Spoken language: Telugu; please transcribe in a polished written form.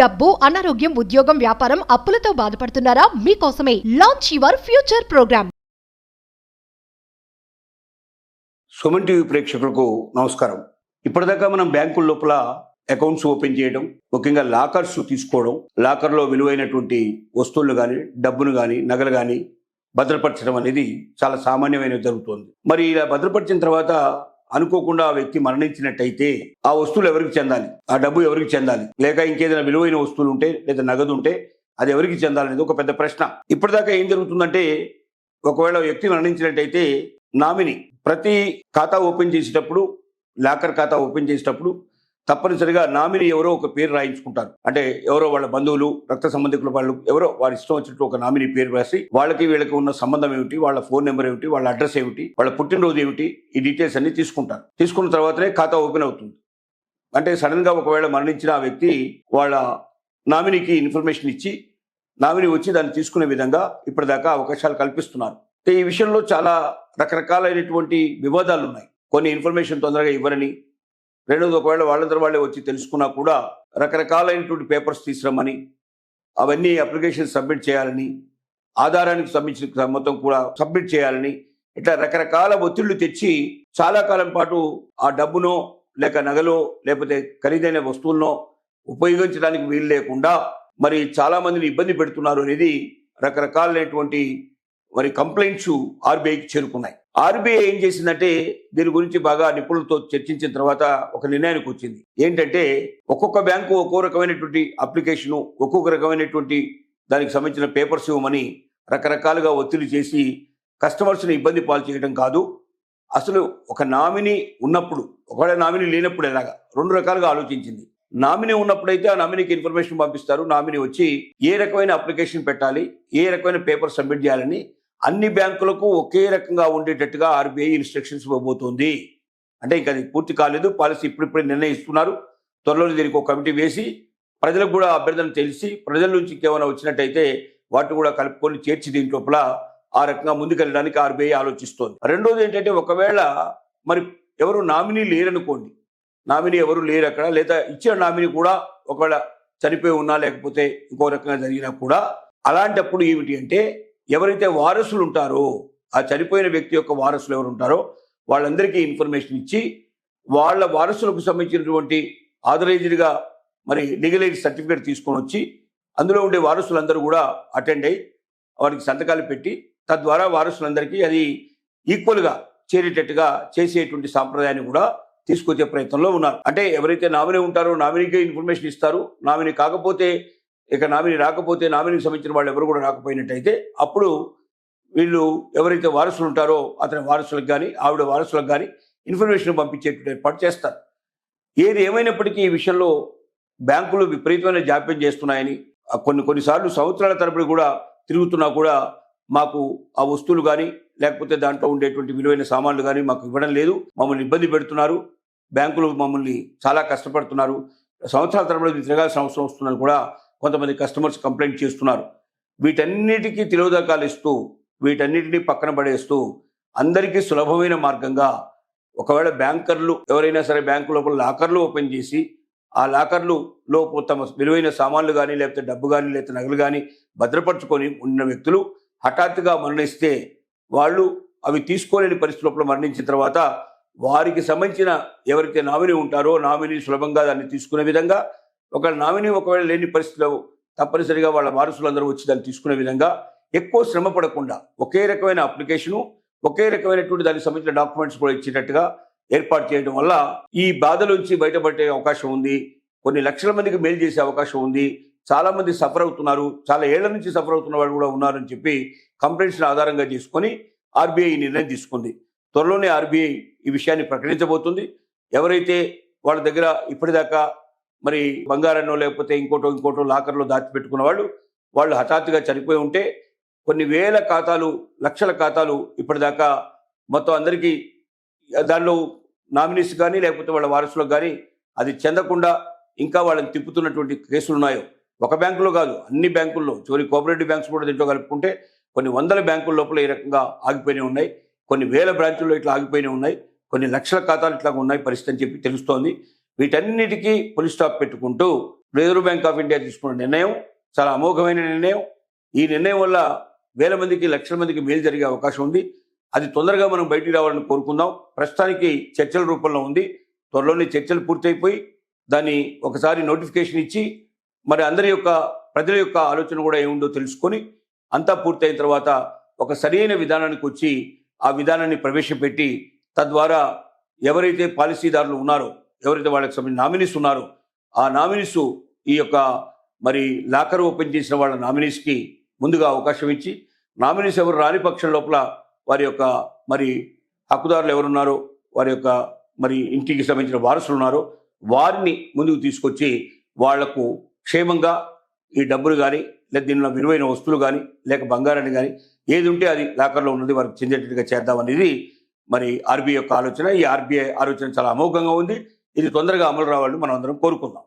డబ్బు, అనారోగ్యం, ఉద్యోగం, వ్యాపారం, అప్పులతో బాధపడుతున్నారా? మీకోసమే launch your future program. Suman TV ప్రేక్షకులకు నమస్కారం. ఇప్పటిదాకా మనం బ్యాంకుల లోపల అకౌంట్స్ ఓపెన్ చేయడం, ముఖ్యంగా లాకర్స్ తీసుకోవడం, లాకర్లో విలువైనటువంటి వస్తువులు కానీ, డబ్బును కానీ, నగలు కానీ భద్రపరచడం అనేది చాలా సామాన్యమైనది జరుగుతుంది. మరి ఇలా భద్రపరిచిన తర్వాత అనుకోకుండా ఆ వ్యక్తి మరణించినట్టయితే ఆ వస్తువులు ఎవరికి చెందాలి, ఆ డబ్బు ఎవరికి చెందాలి, లేక ఇంకేదైనా విలువైన వస్తువులు ఉంటే లేదా నగదు ఉంటే అది ఎవరికి చెందాలనేది ఒక పెద్ద ప్రశ్న. ఇప్పటిదాకా ఏం జరుగుతుందంటే, ఒకవేళ వ్యక్తి మరణించినట్టయితే నామినీ ప్రతి ఖాతా ఓపెన్ చేసేటప్పుడు, లాకర్ ఖాతా ఓపెన్ చేసేటప్పుడు తప్పనిసరిగా నామినీ ఎవరో ఒక పేరు రాయించుకుంటారు. అంటే ఎవరో వాళ్ళ బంధువులు, రక్త సంబంధికుల వాళ్ళు ఎవరో వారి ఇష్టం వచ్చినట్టు ఒక నామినీ పేరు రాసి వాళ్ళకి వీళ్ళకి ఉన్న సంబంధం ఏమిటి, వాళ్ళ ఫోన్ నెంబర్ ఏమిటి, వాళ్ళ అడ్రస్ ఏమిటి, వాళ్ళ పుట్టినరోజు ఏమిటి, ఈ డీటెయిల్స్ అన్ని తీసుకుంటారు. తీసుకున్న తర్వాతనే ఖాతా ఓపెన్ అవుతుంది. అంటే సడన్ గా ఒకవేళ మరణించిన ఆ వ్యక్తి వాళ్ళ నామినీకి ఇన్ఫర్మేషన్ ఇచ్చి నామినీ వచ్చి దాన్ని తీసుకునే విధంగా ఇప్పటిదాకా అవకాశాలు కల్పిస్తున్నారు. ఈ విషయంలో చాలా రకరకాలైనటువంటి వివాదాలు ఉన్నాయి. కొన్ని ఇన్ఫర్మేషన్ తొందరగా ఇవ్వరని, రెండోది ఒకవేళ వాళ్ళందరూ వాళ్ళే వచ్చి తెలుసుకున్నా కూడా రకరకాలైనటువంటి పేపర్స్ తీసుకురమ్మని, అవన్నీ అప్లికేషన్ సబ్మిట్ చేయాలని, ఆధారానికి సంబంధించిన మొత్తం కూడా సబ్మిట్ చేయాలని, ఇట్లా రకరకాల ఒత్తిళ్లు తెచ్చి చాలా కాలం పాటు ఆ డబ్బునో లేక నగలో లేకపోతే ఖరీదైన వస్తువులను ఉపయోగించడానికి వీలు లేకుండా మరి చాలా మందిని ఇబ్బంది పెడుతున్నారు అనేది రకరకాలైనటువంటి మరి కంప్లైంట్స్ ఆర్బీఐకి చేరుకున్నాయి. ఆర్బీఐ ఏం చేసిందంటే, దీని గురించి బాగా నిపుణులతో చర్చించిన తర్వాత ఒక నిర్ణయానికి వచ్చింది. ఏంటంటే, ఒక్కొక్క బ్యాంకు ఒక్కో రకమైనటువంటి అప్లికేషను, ఒక్కొక్క రకమైనటువంటి దానికి సంబంధించిన పేపర్స్ ఇవ్వమని రకరకాలుగా ఒత్తిడి చేసి కస్టమర్స్ని ఇబ్బంది పాలు చేయడం కాదు, అసలు ఒక నామినీ ఉన్నప్పుడు, ఒకవేళ నామినీ లేనప్పుడు ఎలాగా, రెండు రకాలుగా ఆలోచించింది. నామినీ ఉన్నప్పుడైతే ఆ నామినీకి ఇన్ఫర్మేషన్ పంపిస్తారు. నామినీ వచ్చి ఏ రకమైన అప్లికేషన్ పెట్టాలి, ఏ రకమైన పేపర్ సబ్మిట్ చేయాలని అన్ని బ్యాంకులకు ఒకే రకంగా ఉండేటట్టుగా ఆర్బీఐ ఇన్స్ట్రక్షన్స్ ఇవ్వబోతోంది. అంటే ఇంకా అది పూర్తి కాలేదు, పాలసీ ఇప్పుడిప్పుడే నిర్ణయిస్తున్నారు. త్వరలో దీనికి ఒక కమిటీ వేసి ప్రజలకు కూడా అభ్యర్థన తెలిసి ప్రజల నుంచి ఇంకేమైనా వచ్చినట్టయితే వాటిని కూడా కలుపుకొని చేర్చి దీంట్లోపల ఆ రకంగా ముందుకెళ్ళడానికి ఆర్బీఐ ఆలోచిస్తోంది. రెండోది ఏంటంటే, ఒకవేళ మరి ఎవరు నామినీ లేరనుకోండి, నామినీ ఎవరు లేరు అక్కడ, లేదా ఇచ్చిన నామినీ కూడా ఒకవేళ చనిపోయి ఉన్నా లేకపోతే ఇంకో రకంగా జరిగినా కూడా, అలాంటప్పుడు ఏమిటి అంటే, ఎవరైతే వారసులు ఉంటారో, ఆ చనిపోయిన వ్యక్తి యొక్క వారసులు ఎవరు ఉంటారో వాళ్ళందరికీ ఇన్ఫర్మేషన్ ఇచ్చి వాళ్ళ వారసులకు సంబంధించినటువంటి ఆథరైజ్డ్గా మరి లీగల్ ఎయిడ్ సర్టిఫికేట్ తీసుకొని వచ్చి అందులో ఉండే వారసులందరూ కూడా అటెండ్ అయ్యి వారికి సంతకాలు పెట్టి తద్వారా వారసులందరికీ అది ఈక్వల్గా చేరేటట్టుగా చేసేటువంటి సాంప్రదాయాన్ని కూడా తీసుకొచ్చే ప్రయత్నంలో ఉన్నారు. అంటే ఎవరైతే నామినీ ఉంటారో నామినీకే ఇన్ఫర్మేషన్ ఇస్తారు. నామినీ కాకపోతే, ఇక నామినీ రాకపోతే, నామినీకి సంబంధించిన వాళ్ళు ఎవరు కూడా రాకపోయినట్టయితే అప్పుడు వీళ్ళు ఎవరైతే వారసులు ఉంటారో అతని వారసులకు కానీ ఆవిడ వారసులకు కానీ ఇన్ఫర్మేషన్ పంపించేటువంటి ఏర్పాటు చేస్తారు. ఏది ఏమైనప్పటికీ ఈ విషయంలో బ్యాంకులు విపరీతమైన జాప్యం చేస్తున్నాయని, కొన్నిసార్లు సంవత్సరాల తరబడి కూడా తిరుగుతున్నా కూడా మాకు ఆ వస్తువులు కానీ లేకపోతే దాంట్లో ఉండేటువంటి విలువైన సామాన్లు కానీ మాకు ఇవ్వడం లేదు, మమ్మల్ని ఇబ్బంది పెడుతున్నారు, బ్యాంకులు మమ్మల్ని చాలా కష్టపడుతున్నారు, సంవత్సరాల తరబడి తిరగాల్సిన అవసరం వస్తుందని కూడా కొంతమంది కస్టమర్స్ కంప్లైంట్ చేస్తున్నారు. వీటన్నిటికీ తిలోదకాలు ఇస్తూ, వీటన్నిటినీ పక్కన పడేస్తూ అందరికీ సులభమైన మార్గంగా ఒకవేళ బ్యాంకర్లు ఎవరైనా సరే బ్యాంకు లోపల లాకర్లు ఓపెన్ చేసి ఆ లాకర్లులో తమ విలువైన సామాన్లు కానీ లేకపోతే డబ్బు కానీ లేకపోతే నగలు కానీ భద్రపరచుకొని ఉన్న వ్యక్తులు హఠాత్తుగా మరణిస్తే వాళ్ళు అవి తీసుకోలేని పరిస్థితి లోపల మరణించిన తర్వాత వారికి సంబంధించిన ఎవరైతే నామినీ ఉంటారో నామినీ సులభంగా దాన్ని తీసుకునే విధంగా, ఒకవేళ నామినీ ఒకవేళ లేని పరిస్థితిలో తప్పనిసరిగా వాళ్ళ వారసులందరూ వచ్చి దాన్ని తీసుకునే విధంగా ఎక్కువ శ్రమ పడకుండా ఒకే రకమైన అప్లికేషను, ఒకే రకమైనటువంటి దానికి సంబంధించిన డాక్యుమెంట్స్ కూడా ఇచ్చేటట్టుగా ఏర్పాటు చేయడం వల్ల ఈ బాధ నుంచి బయటపడే అవకాశం ఉంది. కొన్ని లక్షల మందికి మేలు చేసే అవకాశం ఉంది. చాలా మంది సఫర్ అవుతున్నారు, చాలా ఏళ్ల నుంచి సఫర్ అవుతున్న వాళ్ళు కూడా ఉన్నారని చెప్పి కంప్లైంట్స్ని ఆధారంగా చేసుకొని ఆర్బీఐ నిర్ణయం తీసుకుంది. త్వరలోనే ఆర్బీఐ ఈ విషయాన్ని ప్రకటించబోతుంది. ఎవరైతే వాళ్ళ దగ్గర ఇప్పటిదాకా మరి బంగారాన్నో లేకపోతే ఇంకోటో లాకర్లో దాచిపెట్టుకున్న వాళ్ళు హఠాత్తుగా చనిపోయి ఉంటే కొన్ని వేల ఖాతాలు, లక్షల ఖాతాలు ఇప్పటిదాకా మొత్తం అందరికీ దానిలో నామినీస్ కానీ లేకపోతే వాళ్ళ వారసులకు కానీ అది చెందకుండా ఇంకా వాళ్ళని తిప్పుతున్నటువంటి కేసులు ఉన్నాయో, ఒక బ్యాంకులో కాదు అన్ని బ్యాంకుల్లో, చివరి కోఆపరేటివ్ బ్యాంక్స్ కూడా దీంట్లో కలుపుకుంటే కొన్ని వందల బ్యాంకుల లోపల ఈ రకంగా ఆగిపోయినాయి ఉన్నాయి, కొన్ని వేల బ్రాంచుల్లో ఇట్లా ఆగిపోయినాయి ఉన్నాయి, కొన్ని లక్షల ఖాతాలు ఇట్లా ఉన్నాయి పరిస్థితి అని చెప్పి తెలుస్తోంది. వీటన్నిటికీ ఫుల్ స్టాప్ పెట్టుకుంటూ రిజర్వ్ బ్యాంక్ ఆఫ్ ఇండియా తీసుకున్న నిర్ణయం చాలా అమోఘమైన నిర్ణయం. ఈ నిర్ణయం వల్ల వేల మందికి, లక్షల మందికి మేలు జరిగే అవకాశం ఉంది. అది తొందరగా మనం బయటికి రావాలని కోరుకుందాం. ప్రస్తుతానికి చర్చల రూపంలో ఉంది. త్వరలోనే చర్చలు పూర్తయిపోయి దాన్ని ఒకసారి నోటిఫికేషన్ ఇచ్చి మరి అందరి యొక్క ప్రజల యొక్క ఆలోచన కూడా ఏముందో తెలుసుకొని అంతా పూర్తయిన తర్వాత ఒక సరైన విధానానికి వచ్చి ఆ విధానాన్ని ప్రవేశపెట్టి తద్వారా ఎవరైతే పాలసీదారులు ఉన్నారో, ఎవరైతే వాళ్ళకి సంబంధించిన నామినీస్ ఉన్నారో ఆ నామినీస్ ఈ యొక్క మరి లాకర్ ఓపెన్ చేసిన వాళ్ళ నామినీస్కి ముందుగా అవకాశం ఇచ్చి, నామినీస్ ఎవరు రాని పక్షం లోపల వారి యొక్క మరి హక్కుదారులు ఎవరున్నారో, వారి యొక్క మరి ఇంటికి సంబంధించిన వారసులు ఉన్నారో వారిని ముందుకు తీసుకొచ్చి వాళ్లకు క్షేమంగా ఈ డబ్బులు కానీ, లేదా దీనిలో విలువైన వస్తువులు కానీ, లేక బంగారాన్ని కానీ ఏది ఉంటే అది లాకర్లో ఉన్నది వారికి చెందేటట్టుగా చేద్దామనేది మరి ఆర్బీఐ యొక్క ఆలోచన. ఈ ఆర్బీఐ ఆలోచన చాలా అమోఘంగా ఉంది. ఇది తొందరగా అమలు రావాలని మనం అందరం కోరుకుందాం.